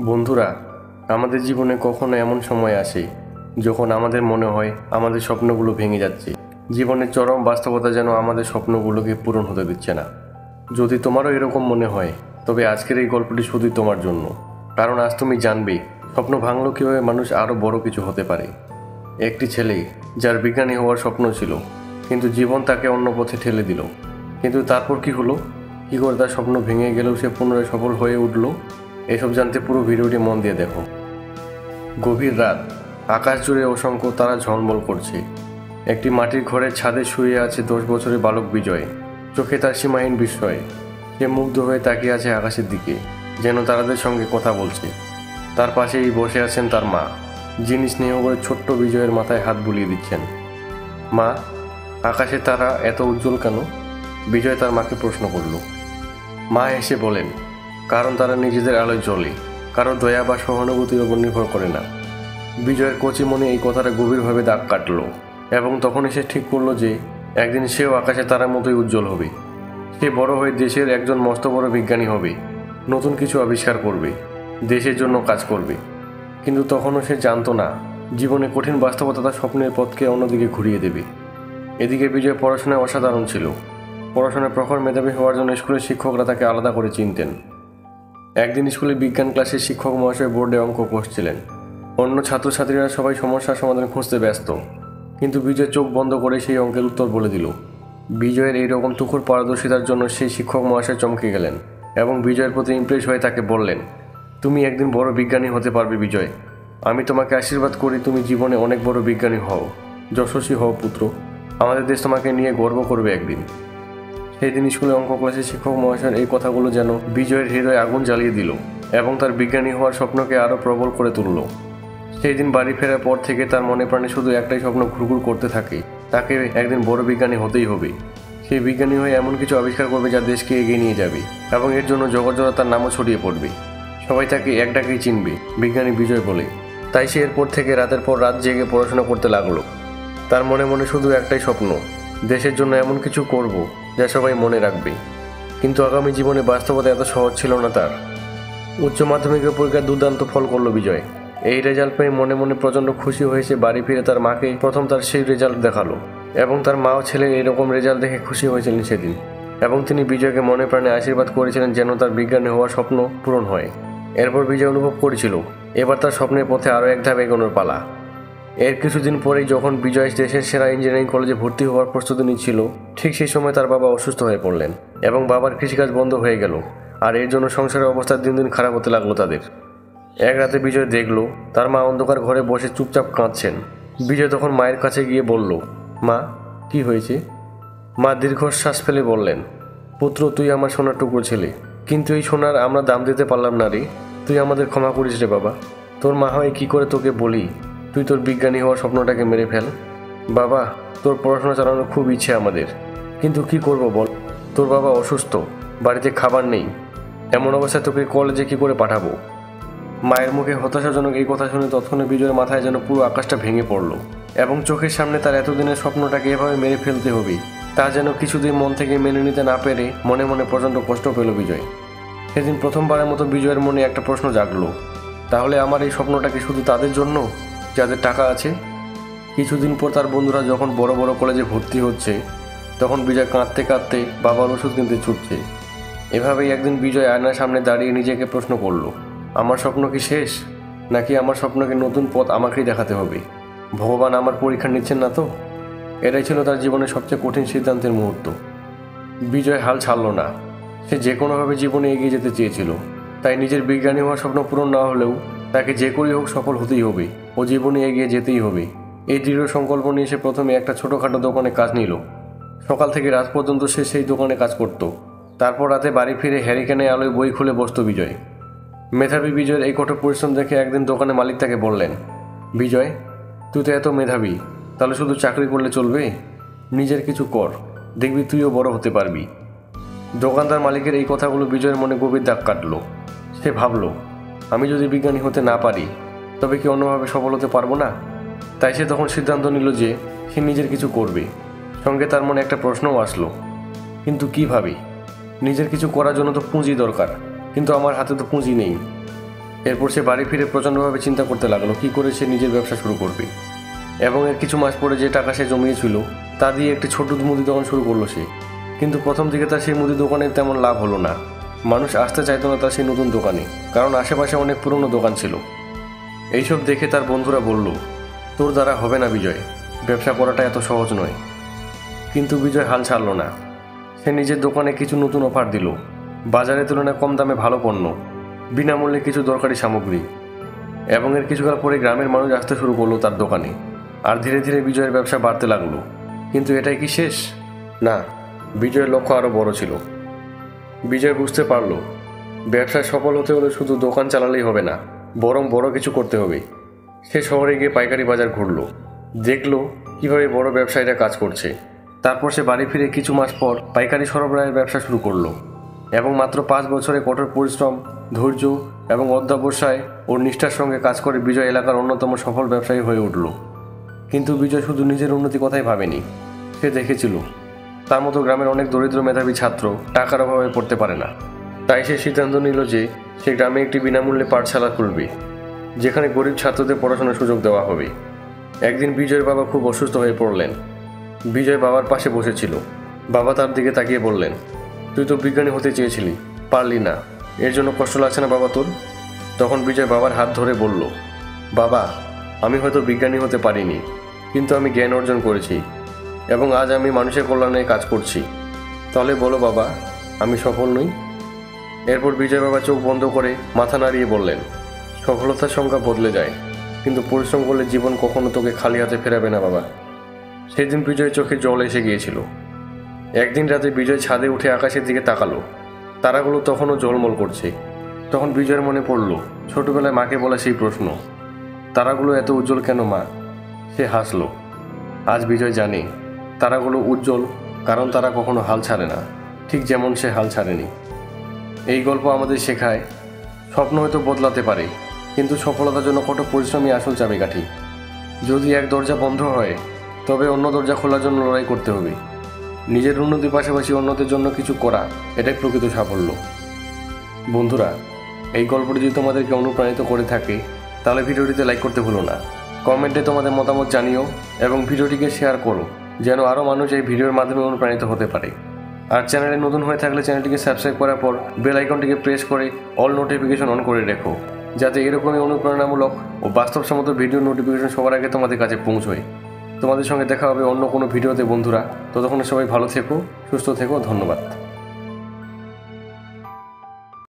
বন্ধুরা, আমাদের জীবনে কখনো এমন সময় আসে যখন আমাদের মনে হয় আমাদের স্বপ্নগুলো ভেঙে যাচ্ছে। জীবনের চরম বাস্তবতা যেন আমাদের স্বপ্নগুলোকে পূরণ হতে দিচ্ছে না। যদি তোমারও এরকম মনে হয়, তবে আজকের এই গল্পটি শুধুই তোমার জন্য। কারণ আজ তুমি জানবে স্বপ্ন ভাঙলেও কীভাবে মানুষ আরও বড় কিছু হতে পারে। একটি ছেলে যার বিজ্ঞানী হওয়ার স্বপ্ন ছিল, কিন্তু জীবন তাকে অন্য পথে ঠেলে দিল। কিন্তু তারপর কি হলো, কী করে তার স্বপ্ন ভেঙে গেলেও সে পুনরায় সফল হয়ে উঠল, এসব জানতে পুরো ভিডিওটি মন দিয়ে দেখো। গভীর রাত, আকাশ জুড়ে অসংখ্য তারা ঝলমল করছে। একটি মাটির ঘরের ছাদে শুয়ে আছে 10 বছরের বালক বিজয়। চোখে তার সীমাহীন বিস্ময়। সে মুগ্ধ হয়ে তাকিয়ে আছে আকাশের দিকে, যেন তারাদের সঙ্গে কথা বলছে। তার পাশেই বসে আছেন তার মা, যিনি স্নেহ করে ছোট্ট বিজয়ের মাথায় হাত বুলিয়ে দিচ্ছেন। মা, আকাশে তারা এত উজ্জ্বল কেন? বিজয় তার মাকে প্রশ্ন করল। মা এসে বলেন, কারণ তারা নিজেদের আলোয় জ্বলে, কারো দয়া বা সহানুভূতির ওপর নির্ভর করে না। বিজয়ের কচি মনে এই কথাটা গভীরভাবে দাগ কাটল, এবং তখনই সে ঠিক করলো যে একদিন সেও আকাশে তারার মতোই উজ্জ্বল হবে। সে বড় হয়ে দেশের একজন মস্ত বড় বিজ্ঞানী হবে, নতুন কিছু আবিষ্কার করবে, দেশের জন্য কাজ করবে। কিন্তু তখনও সে জানতো না, জীবনে কঠিন বাস্তবতা তার স্বপ্নের পথকে অন্যদিকে ঘুরিয়ে দেবে। এদিকে বিজয় পড়াশোনায় অসাধারণ ছিল। পড়াশোনায় প্রখর মেধাবী হওয়ার জন্য স্কুলের শিক্ষকরা তাকে আলাদা করে চিনতেন। একদিন স্কুলে বিজ্ঞান ক্লাসের শিক্ষক মহাশয় বোর্ডে অঙ্ক কষছিলেন। অন্য ছাত্রছাত্রীরা সবাই সমস্যার সমাধান খুঁজতে ব্যস্ত, কিন্তু বিজয় চোখ বন্ধ করে সেই অঙ্কের উত্তর বলে দিল। বিজয়ের এইরকম তুখুর পারদর্শিতার জন্য সেই শিক্ষক মহাশয় চমকে গেলেন, এবং বিজয়ের প্রতি ইমপ্রেস হয়ে তাকে বললেন, তুমি একদিন বড় বিজ্ঞানী হতে পারবে বিজয়। আমি তোমাকে আশীর্বাদ করি, তুমি জীবনে অনেক বড় বিজ্ঞানী হও, যশস্বী হও পুত্র। আমাদের দেশ তোমাকে নিয়ে গর্ব করবে একদিন। সেই দিন স্কুলে অঙ্ক ক্লাসের শিক্ষক মহাশয়ের এই কথাগুলো যেন বিজয়ের হৃদয়ে আগুন জ্বালিয়ে দিল, এবং তার বিজ্ঞানী হওয়ার স্বপ্নকে আরও প্রবল করে তুলল। সেই দিন বাড়ি ফেরার পর থেকে তার মনে প্রাণে শুধু একটাই স্বপ্ন ঘুরঘুর করতে থাকে, তাকে একদিন বড় বিজ্ঞানী হতেই হবে। সেই বিজ্ঞানী হয়ে এমন কিছু আবিষ্কার করবে যা দেশকে এগিয়ে নিয়ে যাবে, এবং এর জন্য জগৎজোড়া তার নামও ছড়িয়ে পড়বে। সবাই তাকে এক ডাকেই চিনবে, বিজ্ঞানী বিজয় বলে। তাই সে এরপর থেকে রাতের পর রাত জেগে পড়াশোনা করতে লাগলো। তার মনে মনে শুধু একটাই স্বপ্ন, দেশের জন্য এমন কিছু করব যা সবাই মনে রাখবে। কিন্তু আগামী জীবনে বাস্তবতা এত সহজ ছিল না তার। উচ্চ মাধ্যমিকের পরীক্ষায় দুর্দান্ত ফল করল বিজয়। এই রেজাল্ট পেয়ে মনে মনে প্রচণ্ড খুশি হয়েছে। বাড়ি ফিরে তার মাকে প্রথম তার সেই রেজাল্ট দেখালো, এবং তার মাও ছেলের এরকম রেজাল্ট দেখে খুশি হয়েছিলেন সেদিন। এবং তিনি বিজয়কে মনে প্রাণে আশীর্বাদ করেছিলেন যেন তার বিজ্ঞানী হওয়ার স্বপ্ন পূরণ হয়। এরপর বিজয় অনুভব করেছিল এবার তার স্বপ্নের পথে আরও এক ধাপ এগোনোর পালা। এর কিছুদিন পরেই যখন বিজয় দেশের সেরা ইঞ্জিনিয়ারিং কলেজে ভর্তি হওয়ার প্রস্তুতি নিচ্ছিল, ঠিক সেই সময় তার বাবা অসুস্থ হয়ে পড়লেন, এবং বাবার কৃষিকাজ বন্ধ হয়ে গেল। আর এর জন্য সংসারের অবস্থা দিন দিন খারাপ হতে লাগলো তাদের। এক রাতে বিজয় দেখলো তার মা অন্ধকার ঘরে বসে চুপচাপ কাঁদছেন। বিজয় তখন মায়ের কাছে গিয়ে বলল, মা, কি হয়েছে? মা দীর্ঘশ্বাস ফেলে বললেন, পুত্র, তুই আমার সোনার টুকরো ছেলে, কিন্তু এই সোনার আমরা দাম দিতে পারলাম না রে। তুই আমাদের ক্ষমা করিস রে বাবা। তোর মা হয় কি করে তোকে বলি তুই তোর বিজ্ঞানী হওয়ার স্বপ্নটাকে মেরে ফেল। বাবা, তোর পড়াশোনা চালানোর খুব ইচ্ছে আমাদের, কিন্তু কি করব বল। তোর বাবা অসুস্থ, বাড়িতে খাবার নেই, এমন অবস্থায় তোকে কলেজে কি করে পাঠাবো? মায়ের মুখে হতাশাজনক এই কথা শুনে তৎক্ষণে বিজয়ের মাথায় যেন পুরো আকাশটা ভেঙে পড়ল, এবং চোখের সামনে তার এতদিনের স্বপ্নটাকে এভাবে মেরে ফেলতে হবে তা যেন কিছুদিন মন থেকে মেনে নিতে না পেরে মনে মনে প্রচণ্ড কষ্ট পেল বিজয়। সেদিন প্রথমবারের মতো বিজয়ের মনে একটা প্রশ্ন জাগলো, তাহলে আমার এই স্বপ্নটা কি শুধু তাদের জন্য যাদের টাকা আছে? কিছুদিন পর তার বন্ধুরা যখন বড় বড় কলেজে ভর্তি হচ্ছে, তখন বিজয় কাঁদতে কাঁদতে বাবার ওষুধ কিনতে ছুটছে। এভাবেই একদিন বিজয় আয়নার সামনে দাঁড়িয়ে নিজেকে প্রশ্ন করল, আমার স্বপ্ন কি শেষ, নাকি আমার স্বপ্নকে নতুন পথ আমাকেই দেখাতে হবে? ভগবান আমার পরীক্ষা নিচ্ছেন না তো? এটাই ছিল তার জীবনের সবচেয়ে কঠিন সিদ্ধান্তের মুহূর্ত। বিজয় হাল ছাড়ল না। সে যে কোনোভাবে জীবনে এগিয়ে যেতে চেয়েছিল। তাই নিজের বিজ্ঞানী হওয়ার স্বপ্ন পূরণ না হলেও তাকে যে করেই হোক সফল হতেই হবে, ও জীবনে এগিয়ে যেতেই হবে। এই দৃঢ় সংকল্প নিয়ে সে প্রথমে একটা ছোটোখাটো দোকানে কাজ নিল। সকাল থেকে রাত পর্যন্ত সে সেই দোকানে কাজ করত। তারপর রাতে বাড়ি ফিরে হ্যারিকেনে আলোয় বই খুলে বসত বিজয়। মেধাবী বিজয়ের এই কঠোর পরিশ্রম দেখে একদিন দোকানের মালিক তাকে বললেন, বিজয়, তুই তো এত মেধাবী, তাহলে শুধু চাকরি করলে চলবে? নিজের কিছু কর, দেখবি তুইও বড় হতে পারবি। দোকানদার মালিকের এই কথাগুলো বিজয়ের মনে গভীর দাগ কাটল। সে ভাবল, আমি যদি বিজ্ঞানী হতে না পারি, তবে কি অন্যভাবে সফল হতে পারবো না? তাই সে তখন সিদ্ধান্ত নিল যে সে নিজের কিছু করবে। সঙ্গে তার মনে একটা প্রশ্নও আসলো, কিন্তু কীভাবে? নিজের কিছু করার জন্য তো পুঁজি দরকার, কিন্তু আমার হাতে তো পুঁজি নেই। এরপর সে বাড়ি ফিরে প্রচণ্ডভাবে চিন্তা করতে লাগলো কী করে সে নিজের ব্যবসা শুরু করবে। এবং এর কিছু মাস পরে যে টাকা সে জমিয়েছিল তা দিয়ে একটি ছোট মুদি দোকান শুরু করলো সে। কিন্তু প্রথম দিকে তার সেই মুদি দোকানে তেমন লাভ হলো না। মানুষ আসতে চাইতো না তার সেই নতুন দোকানে, কারণ আশেপাশে অনেক পুরনো দোকান ছিল। এইসব দেখে তার বন্ধুরা বলল, তোর দ্বারা হবে না বিজয়, ব্যবসা করাটা এত সহজ নয়। কিন্তু বিজয় হাল ছাড়ল না। সে নিজের দোকানে কিছু নতুন অফার দিল, বাজারের তুলনায় কম দামে ভালো পণ্য, বিনামূল্যে কিছু দরকারি সামগ্রী। এবং এর কিছুকাল পরে গ্রামের মানুষ আসতে শুরু করলো তার দোকানে। আর ধীরে ধীরে বিজয়ের ব্যবসা বাড়তে লাগলো। কিন্তু এটাই কি শেষ? না, বিজয়ের লক্ষ্য আরও বড় ছিল। বিজয় বুঝতে পারল ব্যবসায় সফল হতে হলে শুধু দোকান চালালেই হবে না, বরং বড় কিছু করতে হবে। সে শহরে গিয়ে পাইকারি বাজার ঘুরলো, দেখলো কিভাবে বড় ব্যবসায়ীরা কাজ করছে। তারপর সে বাড়ি ফিরে কিছু মাস পর পাইকারি সরবরাহের ব্যবসা শুরু করলো। এবং মাত্র 5 বছরে কঠোর পরিশ্রম, ধৈর্য এবং অধ্যবসায় ও নিষ্ঠার সঙ্গে কাজ করে বিজয় এলাকার অন্যতম সফল ব্যবসায়ী হয়ে উঠল। কিন্তু বিজয় শুধু নিজের উন্নতি কথাই ভাবেনি। সে দেখেছিল তার মতো গ্রামের অনেক দরিদ্র মেধাবী ছাত্র টাকার অভাবে পড়তে পারে না। তাই সে সিদ্ধান্ত নিল যে সে গ্রামে একটি বিনামূল্যে পাঠশালা খুলবে, যেখানে গরিব ছাত্রদের পড়াশোনার সুযোগ দেওয়া হবে। একদিন বিজয়ের বাবা খুব অসুস্থ হয়ে পড়লেন। বিজয় বাবার পাশে বসেছিল। বাবা তার দিকে তাকিয়ে বললেন, তুই তো বিজ্ঞানী হতে চেয়েছিলি, পারলি না, এর জন্য কষ্ট লাগছে না বাবা তোর? তখন বিজয় বাবার হাত ধরে বলল, বাবা, আমি হয়তো বিজ্ঞানী হতে পারিনি, কিন্তু আমি জ্ঞান অর্জন করেছি এবং আজ আমি মানুষের কল্যাণে কাজ করছি। তাহলে বলো বাবা, আমি সফল নই? এরপর বিজয় বাবা চোখ বন্ধ করে মাথা নাড়িয়ে বললেন, সফলতার সংখ্যা বদলে যায়, কিন্তু পরিশ্রম করলে জীবন কখনো তোকে খালি হাতে ফেরাবে না বাবা। সেদিন বিজয়ের চোখে জল এসে গিয়েছিল। একদিন রাতে বিজয় ছাদে উঠে আকাশের দিকে তাকালো। তারাগুলো তখনও ঝলমল করছে। তখন বিজয়ের মনে পড়ল ছোটবেলায় মাকে বলা সেই প্রশ্ন, তারাগুলো এত উজ্জ্বল কেন মা? সে হাসল। আজ বিজয় জানে তারাগুলো উজ্জ্বল কারণ তারা কখনো হাল ছাড়ে না, ঠিক যেমন সে হাল ছাড়েনি। এই গল্প আমাদের শেখায় স্বপ্ন হয়তো বদলাতে পারে, কিন্তু সফলতার জন্য কঠোর পরিশ্রমই আসল চাবিকাঠি। যদি এক দরজা বন্ধ হয়, তবে অন্য দরজা খোলার জন্য লড়াই করতে হবে। নিজের উন্নতির পাশাপাশি অন্যদের জন্য কিছু করা, এটাই প্রকৃত সাফল্য। বন্ধুরা, এই গল্পটি যদি তোমাদেরকে অনুপ্রাণিত করে থাকে, তাহলে ভিডিওটিতে লাইক করতে ভুলো না। কমেন্টে তোমাদের মতামত জানিও এবং ভিডিওটিকে শেয়ার করো, যেন আরও মানুষ এই ভিডিওর মাধ্যমে অনুপ্রাণিত হতে পারে। আর চ্যানেলে নতুন হয়ে থাকলে চ্যানেলটিকে সাবস্ক্রাইব করার পর বেল আইকনটিকে প্রেস করে অল নোটিফিকেশন অন করে রেখো, যাতে এরকমই অনুপ্রেরণামূলক ও বাস্তবসম্মত ভিডিও নোটিফিকেশন সবার আগে তোমাদের কাছে পৌঁছয়। তোমাদের সঙ্গে দেখা হবে অন্য কোনো ভিডিওতে বন্ধুরা। ততক্ষণ সবাই ভালো থেকো, সুস্থ থেকো, ধন্যবাদ।